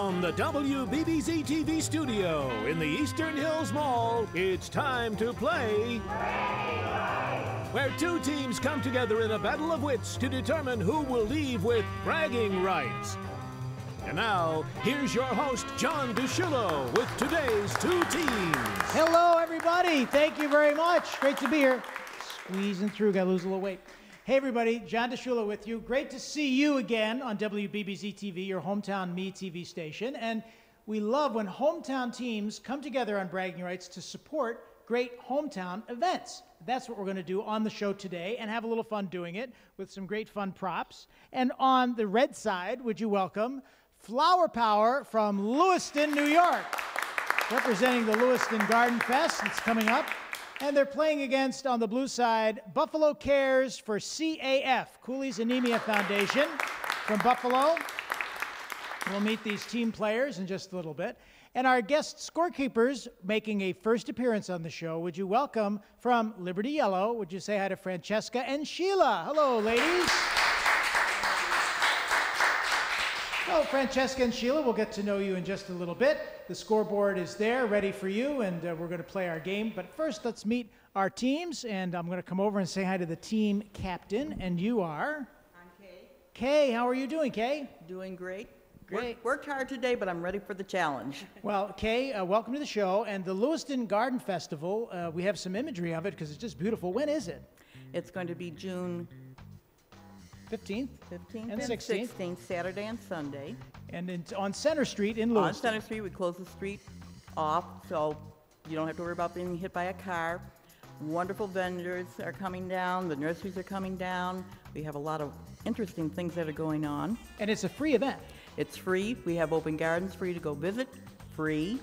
From the WBBZ-TV studio in the Eastern Hills Mall, it's time to play where two teams come together in a battle of wits to determine who will leave with bragging rights. And now, here's your host, John DeShullo, with today's two teams. Hello, everybody. Thank you very much. Great to be here. Squeezing through, gotta lose a little weight. Hey, everybody. John DeShullo with you. Great to see you again on WBBZ-TV, your hometown Me TV station. And we love when hometown teams come together on bragging rights to support great hometown events. That's what we're going to do on the show today and have a little fun doing it with some great fun props. And on the red side, would you welcome Flower Power from Lewiston, New York, representing the Lewiston Garden Fest. It's coming up. And they're playing against, on the blue side, Buffalo Cares for CAF, Cooley's Anemia Foundation from Buffalo. We'll meet these team players in just a little bit. And our guest scorekeepers making a first appearance on the show, would you welcome from Liberty Yellow, would you say hi to Francesca and Sheila? Hello, ladies. Well, Francesca and Sheila, we'll get to know you in just a little bit. The scoreboard is there, ready for you, and we're going to play our game. But first, let's meet our teams, and I'm going to come over and say hi to the team captain, and you are? I'm Kay. Kay, how are you doing, Kay? Doing great. Great. Worked hard today, but I'm ready for the challenge. Well, Kay, welcome to the show. And the Lewiston Garden Festival, we have some imagery of it because it's just beautiful. When is it? It's going to be June 15th 15th and 16th. 16th, Saturday and Sunday. And it's on Center Street in Lewiston. On Center Street, we close the street off, so you don't have to worry about being hit by a car. Wonderful vendors are coming down. The nurseries are coming down. We have a lot of interesting things that are going on. And it's a free event. It's free. We have open gardens for you to go visit, free.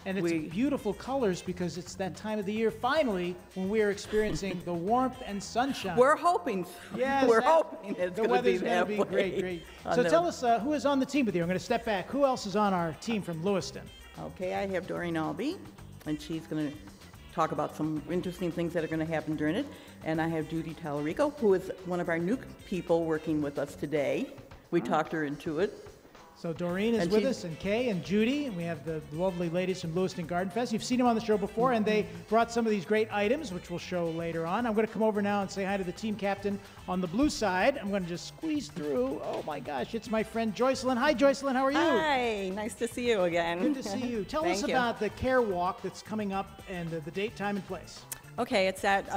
And it's beautiful colors because it's that time of the year, finally, when we are experiencing the warmth and sunshine. We're hoping. Yes, we're hoping it's the going to be weather's that going to be great, great. So tell us who is on the team with you. I'm going to step back. Who else is on our team from Lewiston? Okay, I have Doreen Albee, and she's going to talk about some interesting things that are going to happen during it. And I have Judy Tallarico, who is one of our new people working with us today. We talked her into it. So Doreen is with us, and Kay and Judy, and we have the lovely ladies from Lewiston Garden Fest. You've seen them on the show before, and they brought some of these great items, which we'll show later on. I'm going to come over now and say hi to the team captain on the blue side. I'm going to just squeeze through. Oh my gosh, it's my friend Joycelyn. Hi, Joycelyn, how are you? Hi, nice to see you again. Good to see you. Tell us about the Care Walk that's coming up and the date, time, and place. Okay, it's at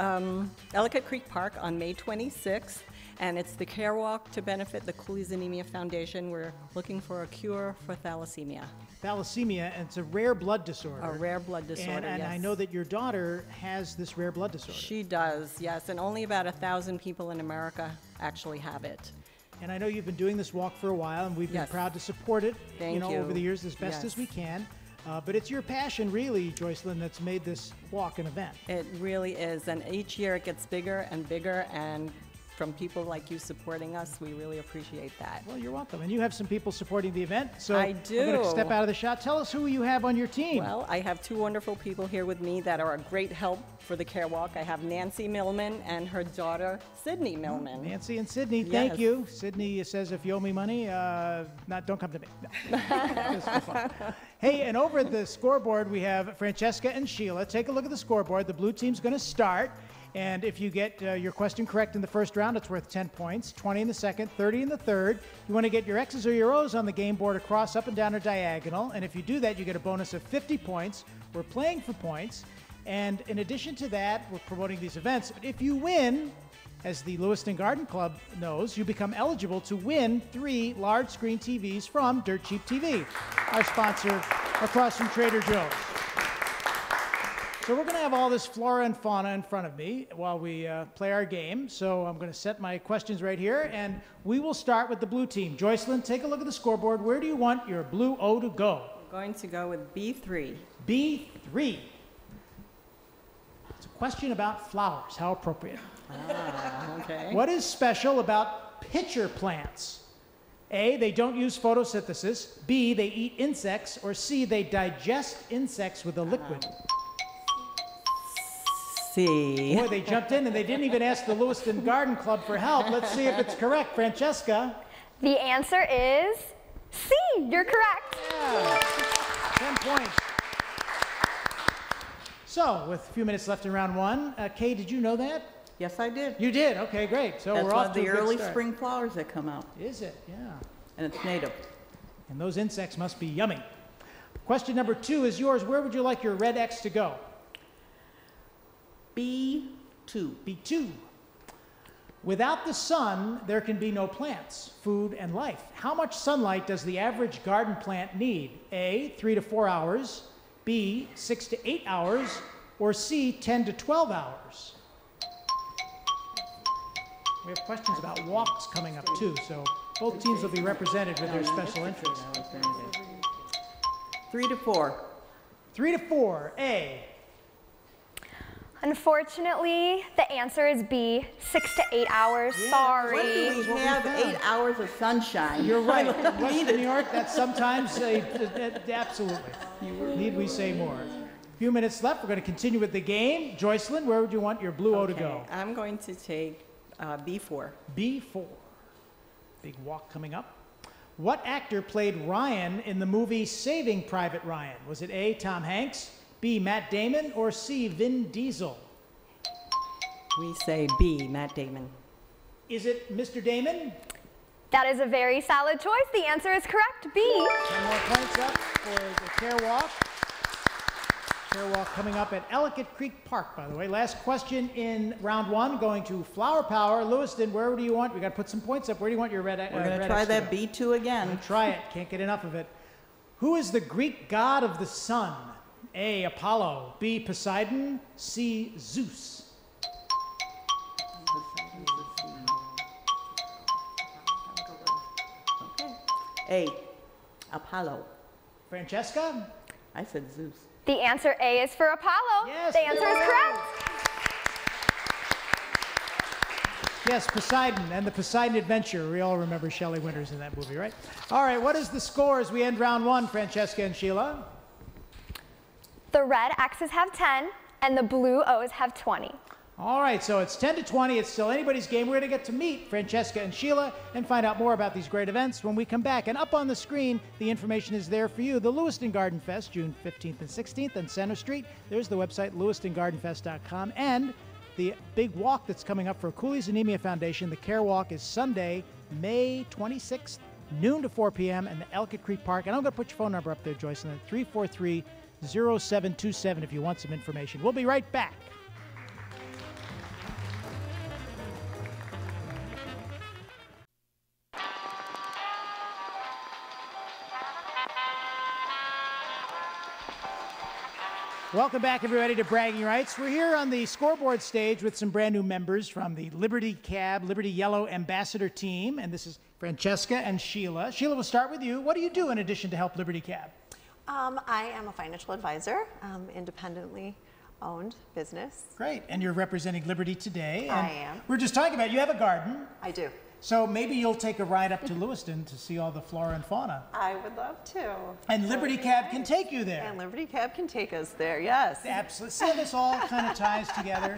Ellicott Creek Park on May 26th. And it's the Care Walk to benefit the Cooley's Anemia Foundation. We're looking for a cure for thalassemia. Thalassemia, and it's a rare blood disorder. A rare blood disorder, and yes. I know that your daughter has this rare blood disorder. She does, yes, and only about 1,000 people in America actually have it. And I know you've been doing this walk for a while, and we've been proud to support it, Thank you. over the years as best as we can. But it's your passion, really, Joycelyn, that's made this walk an event. It really is, and each year it gets bigger and bigger, and from people like you supporting us, we really appreciate that. Well, you're welcome. And you have some people supporting the event. So I do. I'm going to step out of the shot. Tell us who you have on your team. Well, I have two wonderful people here with me that are a great help for the Care Walk. I have Nancy Millman and her daughter, Sydney Millman. Nancy and Sydney, thank you. Sydney says if you owe me money, don't come to me. No. Hey, and over at the scoreboard, we have Francesca and Sheila. Take a look at the scoreboard. The blue team's going to start. And if you get your question correct in the first round, it's worth 10 points, 20 in the second, 30 in the third. You want to get your X's or your O's on the game board across, up and down, or diagonal. And if you do that, you get a bonus of 50 points. We're playing for points. And in addition to that, we're promoting these events. But if you win, as the Lewiston Garden Club knows, you become eligible to win 3 large screen TVs from Dirt Cheap TV, our sponsor across from Trader Joe's. So we're going to have all this flora and fauna in front of me while we play our game. So I'm going to set my questions right here, and we will start with the blue team. Joycelyn, take a look at the scoreboard. Where do you want your blue O to go? We're going to go with B3. B3. It's a question about flowers. How appropriate. Okay. What is special about pitcher plants? A, they don't use photosynthesis. B, they eat insects. Or C, they digest insects with a liquid. C. Boy, they jumped in and they didn't even ask the Lewiston Garden Club for help. Let's see if it's correct. Francesca? The answer is C. You're correct. Yeah. 10 points. So, with a few minutes left in round one, Kay, did you know that? Yes, I did. You did? Okay, great. So That's we're one off of to a the good early start. spring flowers that come out, Is it? Yeah. and it's native. And those insects must be yummy. Question number 2 is yours. Where would you like your red X to go? B2. B2. Without the sun, there can be no plants, food, and life. How much sunlight does the average garden plant need? A, 3 to 4 hours, B, 6 to 8 hours, or C, 10 to 12 hours? We have questions about walks coming up too, so both teams will be represented with their special interests. 3 to 4. 3 to 4, A. Unfortunately, the answer is B, 6 to 8 hours. Yeah. Sorry. When do we have 8 hours of sunshine? You're right. I don't need Western New it. York, that's sometimes absolutely. Need we say more? Few minutes left. We're going to continue with the game. Joycelyn, where would you want your blue O to go? I'm going to take B4. B4. Big walk coming up. What actor played Ryan in the movie Saving Private Ryan? Was it A, Tom Hanks, B, Matt Damon, or C, Vin Diesel? We say B, Matt Damon. Is it Mr. Damon? That is a very solid choice. The answer is correct, B. 10 more points up for the Care Walk. Care Walk coming up at Ellicott Creek Park, by the way. Last question in round one, going to Flower Power. Lewiston, where do you want? We got to put some points up. Where do you want your red? We're going to try that B2 again. Try it. Can't get enough of it. Who is the Greek god of the sun? A, Apollo. B, Poseidon. C, Zeus. A, Apollo. Francesca? I said Zeus. The answer A is for Apollo. Yes. The answer is correct. Yes, Poseidon and the Poseidon Adventure. We all remember Shelley Winters in that movie, right? All right, what is the score as we end round one, Francesca and Sheila? The red X's have 10 and the blue O's have 20. All right, so it's 10 to 20. It's still anybody's game. We're going to get to meet Francesca and Sheila and find out more about these great events when we come back. And up on the screen, the information is there for you. The Lewiston Garden Fest, June 15th and 16th on Center Street. There's the website, lewistongardenfest.com. And the big walk that's coming up for Cooley's Anemia Foundation, the Care Walk, is Sunday, May 26th, noon to 4 p.m. in the Ellicott Creek Park. And I'm going to put your phone number up there, Joycelyn, at 343-0727 if you want some information. We'll be right back. Welcome back, everybody, to Bragging Rights. We're here on the scoreboard stage with some brand new members from the Liberty Cab, Liberty Yellow Ambassador team, and this is Francesca and Sheila. Sheila, we'll start with you. What do you do in addition to help Liberty Cab? I am a financial advisor, independently owned business. Great, and you're representing Liberty today. And I am. We're just talking about, you have a garden, I do. so maybe you'll take a ride up to Lewiston to see all the flora and fauna. I would love to. And Liberty Cab can take you there. And Liberty Cab can take us there, yes. Absolutely. See how this all kind of ties together?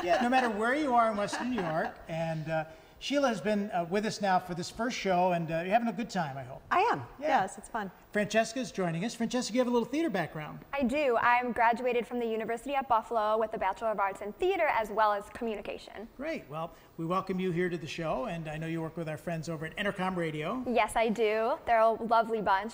Yeah, no matter where you are in Western New York. And Sheila has been with us now for this first show, and you're having a good time, I hope. I am, Yeah. yes, it's fun. Francesca is joining us. Francesca, you have a little theater background. I do. I'm graduated from the University at Buffalo with a Bachelor of Arts in Theater as well as Communication. Great. Well, we welcome you here to the show, and I know you work with our friends over at Entercom Radio. Yes, I do. They're a lovely bunch.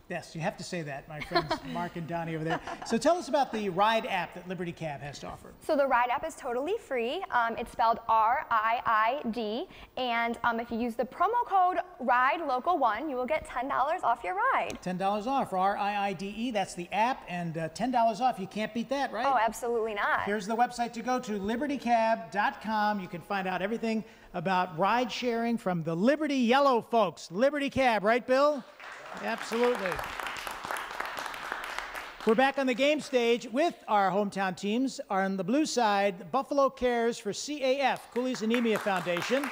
Yes, you have to say that, my friends Mark and Donnie over there. So tell us about the Ride app that Liberty Cab has to offer. So the Ride app is totally free. It's spelled R-I-I-D, and if you use the promo code RIDELOCAL1, you will get $10 off your ride. $10 off, R-I-I-D-E, that's the app, and $10 off. You can't beat that, right? Oh, absolutely not. Here's the website to go to, libertycab.com. You can find out everything about ride sharing from the Liberty Yellow folks. Liberty Cab, right, Bill? Absolutely. We're back on the game stage with our hometown teams. On the blue side, Buffalo Cares for CAF, Cooley's Anemia Foundation.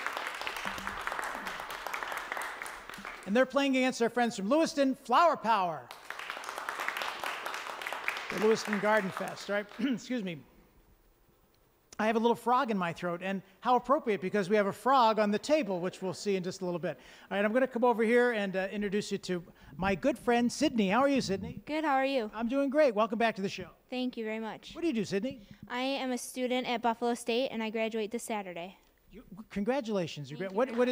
And they're playing against our friends from Lewiston, Flower Power. The Lewiston Garden Fest, right? Excuse me. I have a little frog in my throat, and how appropriate because we have a frog on the table, which we'll see in just a little bit. All right, I'm going to come over here and introduce you to my good friend, Sydney. How are you, Sydney? Good, how are you? I'm doing great. Welcome back to the show. Thank you very much. What do you do, Sydney? I am a student at Buffalo State, and I graduate this Saturday. Congratulations. What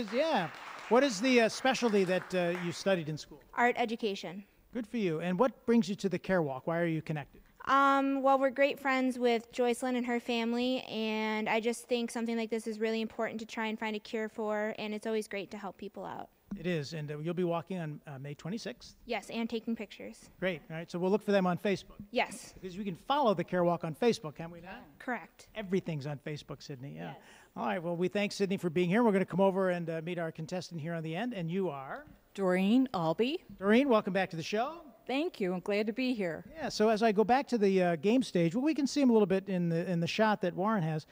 is the specialty that you studied in school? Art education. Good for you. And what brings you to the Care Walk? Why are you connected? Well, we're great friends with Joycelyn and her family, and I just think something like this is really important to try and find a cure for, and it's always great to help people out. It is, and you'll be walking on May 26th? Yes, and taking pictures. Great. All right, so we'll look for them on Facebook. Yes. Because we can follow the Care Walk on Facebook, can we not? Correct. Everything's on Facebook, Sydney. Yeah. Yes. All right, well, we thank Sydney for being here. We're going to come over and meet our contestant here on the end, and you are? Doreen Albee. Doreen, welcome back to the show. Thank you. I'm glad to be here. Yeah, so as I go back to the game stage, well, we can see him a little bit in the shot that Warren has.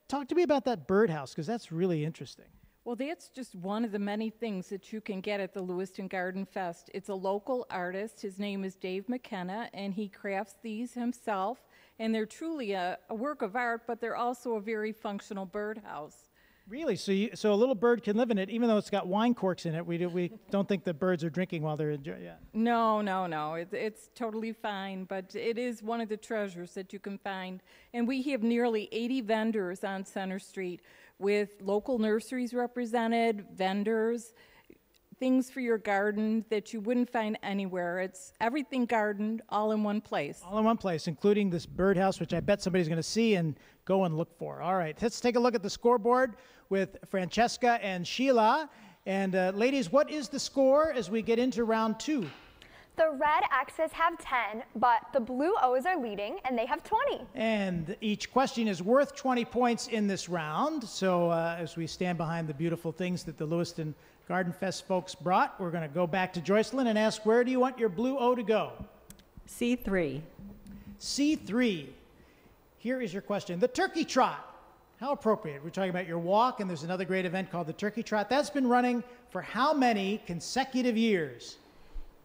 Talk to me about that birdhouse, because that's really interesting. Well, that's just one of the many things that you can get at the Lewiston Garden Fest. It's a local artist. His name is Dave McKenna, and he crafts these himself. And they're truly a work of art, but they're also a very functional birdhouse. Really? So a little bird can live in it, even though it's got wine corks in it. We don't think the birds are drinking while they're enjoying it. No. It's totally fine, but it is one of the treasures that you can find. And we have nearly 80 vendors on Center Street with local nurseries represented, vendors, things for your garden that you wouldn't find anywhere. It's everything garden, all in one place. All in one place, including this birdhouse, which I bet somebody's going to see and go and look for. All right, let's take a look at the scoreboard with Francesca and Sheila. And ladies, what is the score as we get into round 2? The red X's have 10, but the blue O's are leading, and they have 20. And each question is worth 20 points in this round. So as we stand behind the beautiful things that the Lewiston Garden Fest folks brought, we're going to go back to Joycelyn and ask, where do you want your blue O to go? C3. C3. Here is your question. The Turkey Trot. How appropriate. We're talking about your walk, and there's another great event called the Turkey Trot. That's been running for how many consecutive years?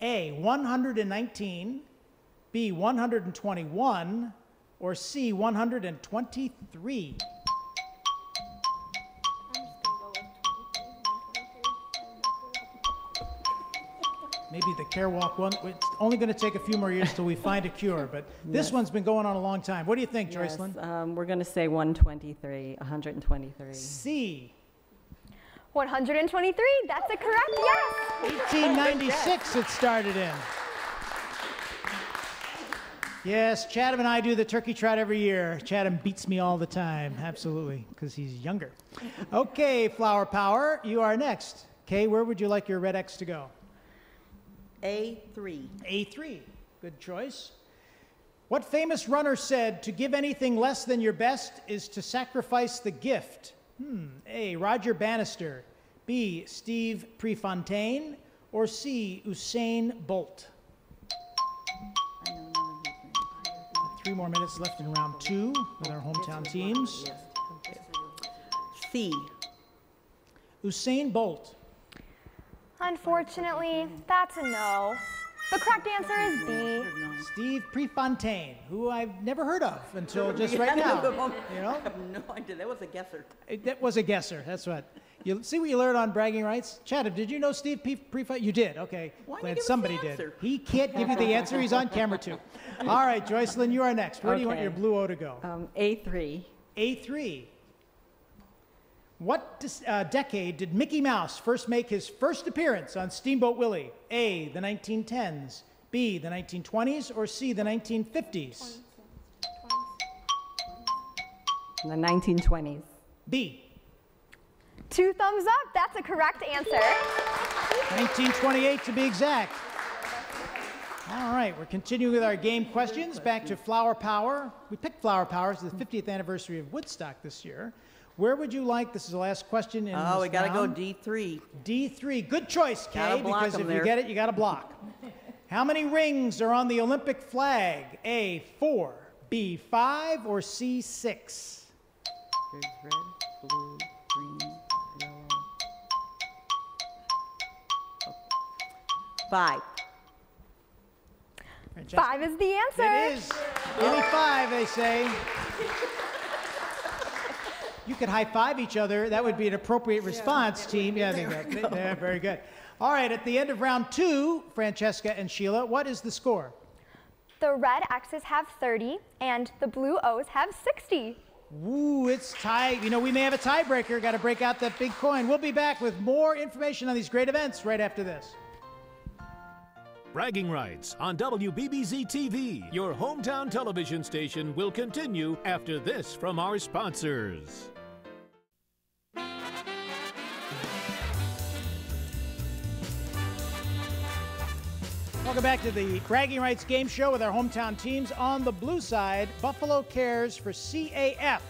A, 119, B, 121, or C, 123? Maybe the Care Walk one. It's only going to take a few more years till we find a cure, but this one's been going on a long time. What do you think, Joycelyn? We're going to say 123. C. 123, that's a correct yes. 1896 it started in. Yes, Chatham and I do the Turkey Trot every year. Chatham beats me all the time, absolutely, because he's younger. Okay, Flower Power, you are next. Kay, where would you like your red X to go? A3. A3, good choice. What famous runner said, to give anything less than your best is to sacrifice the gift? A, Roger Bannister, B, Steve Prefontaine, or C, Usain Bolt? 3 more minutes left in round 2 with our hometown teams. C. Usain Bolt. Unfortunately, that's a no. The correct answer is B. Steve Prefontaine, who I've never heard of until just right now. You know? I have no idea. That was a guesser. That was a guesser. That's what. You see what you learned on bragging rights? Chatham, did you know Steve Prefontaine? You did. Okay. Glad somebody did. He can't give you the answer. He's on camera too. All right, Joycelyn, you are next. Where do you want your blue O to go? A3. A3. What decade did Mickey Mouse first make his first appearance on Steamboat Willie? A, the 1910s, B, the 1920s, or C, the 1950s? The 1920s. B. 2 thumbs up, that's a correct answer. 1928 to be exact. All right, we're continuing with our game questions. Back to Flower Power. We picked Flower Power. It's the 50th anniversary of Woodstock this year. Where would you like, this is the last question in this we got to go round. D3. D3, good choice, Kay, because if you get it, you got to block. How many rings are on the Olympic flag? A, 4, B, 5, or C, 6? There's red, blue, green, yellow. 5. Francesca? 5 is the answer. It is. Give me 5, they say. You could high-five each other. That would be an appropriate response, team. Yeah, there you go. Yeah, very good. All right, at the end of round 2, Francesca and Sheila, what is the score? The red X's have 30 and the blue O's have 60. Ooh, it's tight. You know, we may have a tiebreaker. Got to break out that big coin. We'll be back with more information on these great events right after this. Bragging Rights on WBBZ-TV, your hometown television station, will continue after this from our sponsors. Welcome back to the Bragging Rights Game Show with our hometown teams. On the blue side, Buffalo cares for CAF.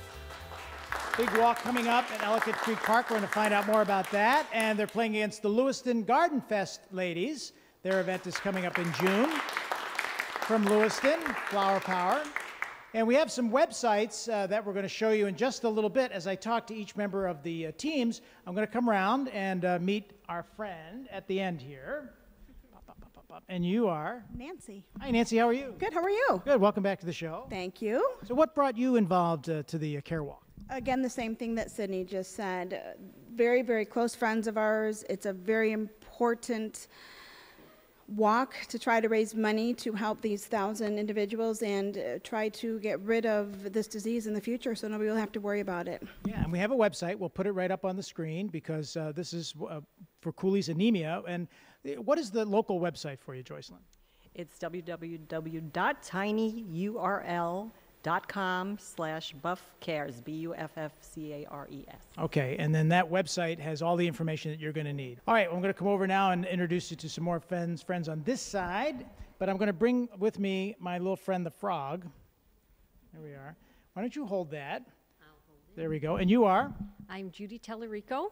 Big walk coming up at Ellicott Creek Park. We're going to find out more about that. And they're playing against the Lewiston Garden Fest ladies. Their event is coming up in June. From Lewiston, Flower Power. And we have some websites that we're going to show you in just a little bit. As I talk to each member of the teams, I'm going to come around and meet our friend at the end here. And you are? Nancy. Hi, Nancy. How are you? Good. How are you? Good. Welcome back to the show. Thank you. So what brought you involved to the Care Walk? Again, the same thing that Sydney just said. Very, very close friends of ours. It's a very important walk to try to raise money to help these 1,000 individuals and try to get rid of this disease in the future so nobody will have to worry about it. Yeah, and we have a website. We'll put it right up on the screen because this is for Cooley's anemia. And what is the local website for you, Joycelyn? It's www.tinyurl.com/buffcares, BUFFCARES. Okay, and then that website has all the information that you're going to need. All right, I'm going to come over now and introduce you to some more friends on this side, but I'm going to bring with me my little friend, the frog. There we are. Why don't you hold that? I'll hold it. There we go. And you are? I'm Judy Tellerico.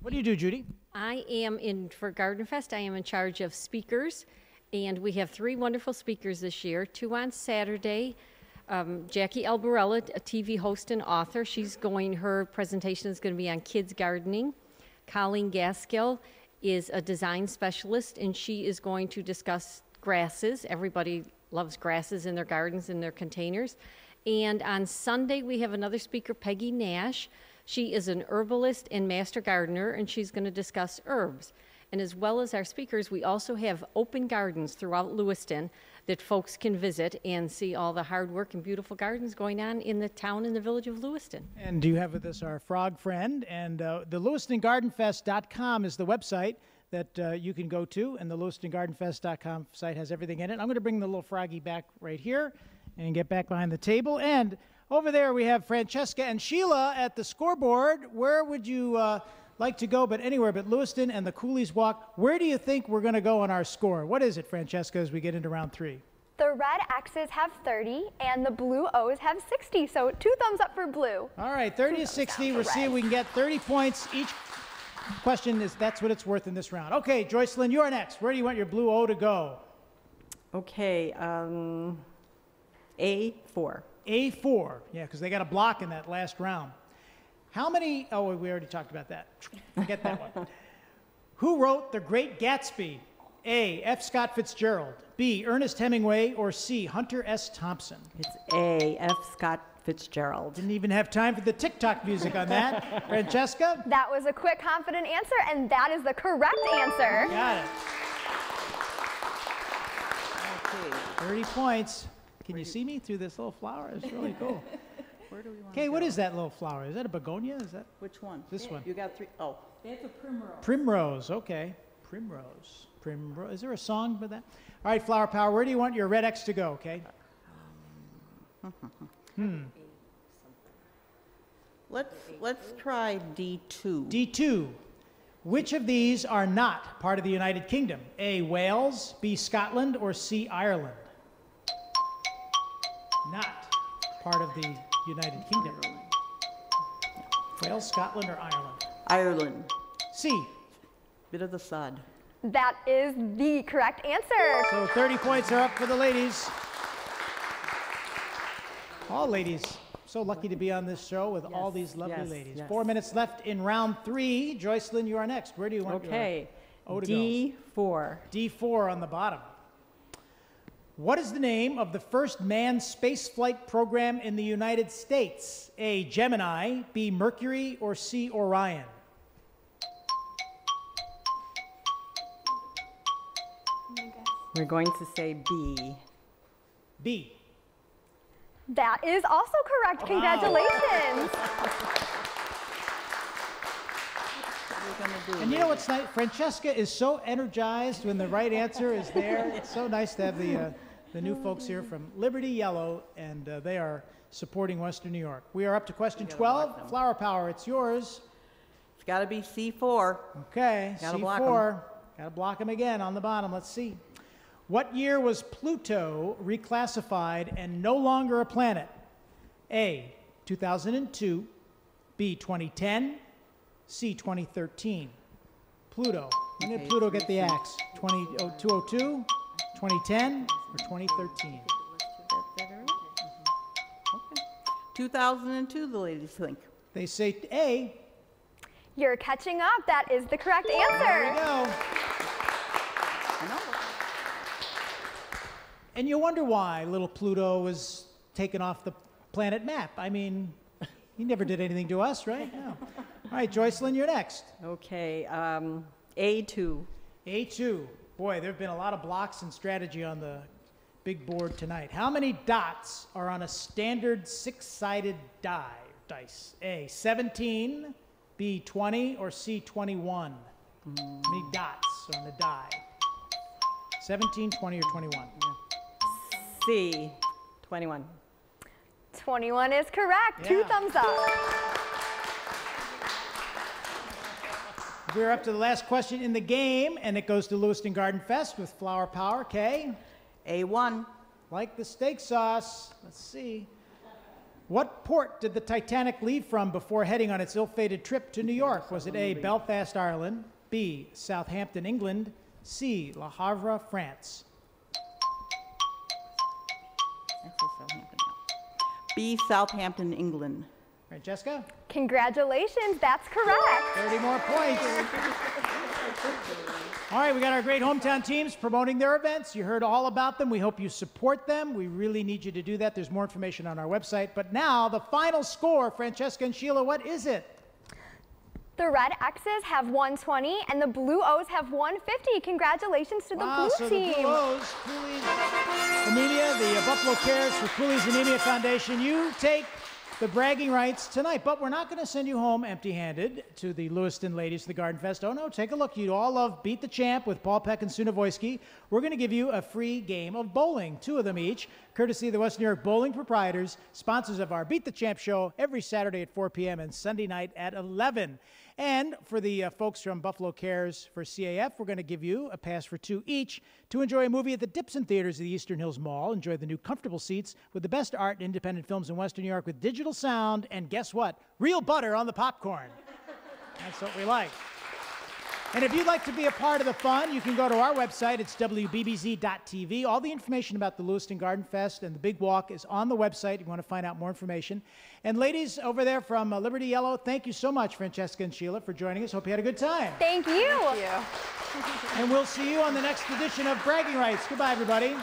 What do you do, Judy? I am for Garden Fest, I am in charge of speakers, and we have 3 wonderful speakers this year, 2 on Saturday. Jackie Albarella, a TV host and author, her presentation is going to be on kids gardening. Colleen Gaskill is a design specialist, and she is going to discuss grasses. Everybody loves grasses in their gardens and their containers. And on Sunday, we have another speaker, Peggy Nash. She is an herbalist and master gardener, and she's going to discuss herbs. And as well as our speakers, we also have open gardens throughout Lewiston that folks can visit and see all the hard work and beautiful gardens going on in the town and the village of Lewiston. And do you have with us our frog friend? And the LewistonGardenFest.com is the website that you can go to, and the LewistonGardenFest.com site has everything in it. I'm going to bring the little froggy back right here and get back behind the table. And over there we have Francesca and Sheila at the scoreboard. Where would you like to go but anywhere but Lewiston and the Cooley's Walk? Where do you think we're going to go on our score? What is it, Francesca, as we get into round 3? The red X's have 30 and the blue O's have 60, so 2 thumbs up for blue. All right, 30 to 60. We'll see if we can get 30 points. Each question is that's what it's worth in this round. Okay, Joycelyn, you are next. Where do you want your blue O to go? Okay, A4. A4, yeah, because they got a block in that last round. How many, oh, we already talked about that. Forget that one. Who wrote The Great Gatsby? A, F. Scott Fitzgerald, B, Ernest Hemingway, or C, Hunter S. Thompson? It's A, F. Scott Fitzgerald. Didn't even have time for the TikTok music on that. Francesca? That was a quick, confident answer, and that is the correct answer. Got it. Okay, 30 points. Can you see me through this little flower? It's really cool. Where do we want Okay, what is that little flower? Is that a begonia? Is that Which one? this one? You got 3. Oh. It's a primrose. Primrose, okay. Primrose. Primrose. Is there a song for that? All right, Flower Power, where do you want your red X to go, okay? Let's try D2. D2. Which of these are not part of the United Kingdom? A, Wales, B, Scotland, or C, Ireland? Not part of the United Kingdom. Wales, Scotland, or Ireland? Ireland. C. Bit of the sod. That is the correct answer. So 30 points are up for the ladies. All ladies. So lucky to be on this show with all these lovely ladies. Yes. 4 minutes left in round 3. Joycelyn, you are next. Where do you want your O to go? D4. D4 on the bottom. What is the name of the first manned spaceflight program in the United States? A, Gemini, B, Mercury, or C, Orion? We're going to say B. B. That is also correct. Congratulations. And you know what's nice? Francesca is so energized when the right answer is there. It's so nice to have the new folks here from Liberty Yellow, and they are supporting Western New York. We are up to question 12. Flower Power, it's yours. It's got to be C4. Okay, Gotta C4. block 'em. Got to block them again on the bottom. Let's see. What year was Pluto reclassified and no longer a planet? A, 2002, B, 2010, C, 2013. Pluto. When did Pluto get the axe? 202, 2010, or 2013? 2002, the ladies think. They say A. You're catching up. That is the correct answer. There we go. I know. And you wonder why little Pluto was taken off the planet map. I mean, he never did anything to us, right? No. All right, Joycelyn, you're next. Okay, A2. A2. Boy, there have been a lot of blocks and strategy on the big board tonight. How many dots are on a standard six-sided dice? A, 17, B, 20, or C, 21? How many dots are on the die? 17, 20, or 21? C, 21. 21 is correct. Yeah. 2 thumbs up. We're up to the last question in the game, and it goes to Lewiston Garden Fest with Flower Power. Kay? A1. Like the steak sauce. Let's see. What port did the Titanic leave from before heading on its ill-fated trip to New York? Was it A, Belfast, Ireland, B, Southampton, England, C, Le Havre, France? B, Southampton, England. All right, Jessica? Congratulations. That's correct. 30 more points. All right, we got our great hometown teams promoting their events. You heard all about them. We hope you support them. We really need you to do that. There's more information on our website. But now, the final score, Francesca and Sheila, what is it? The red X's have 120 and the blue O's have 150. Congratulations to the blue so team. the blue O's, Cooley's Anemia, the Buffalo Cares for Cooley's Anemia Foundation, you take the bragging rights tonight. But we're not going to send you home empty-handed to the Lewiston ladies of the Garden Fest. Oh, no, take a look. You all love Beat the Champ with Paul Peck and Suna Wojcicki. We're going to give you a free game of bowling, 2 of them each, courtesy of the West New York Bowling Proprietors, sponsors of our Beat the Champ show every Saturday at 4 p.m. and Sunday night at 11. And for the folks from Buffalo Cares for CAF, we're going to give you a pass for 2 each to enjoy a movie at the Dipson Theaters of the Eastern Hills Mall. Enjoy the new comfortable seats with the best art and independent films in Western New York with digital sound and, guess what, real butter on the popcorn. That's what we like. And if you'd like to be a part of the fun, you can go to our website. It's WBBZ-TV. All the information about the Lewiston Garden Fest and the Big Walk is on the website if you want to find out more information. And ladies over there from Liberty Yellow, thank you so much, Francesca and Sheila, for joining us. Hope you had a good time. Thank you. Thank you. And we'll see you on the next edition of Bragging Rights. Goodbye, everybody.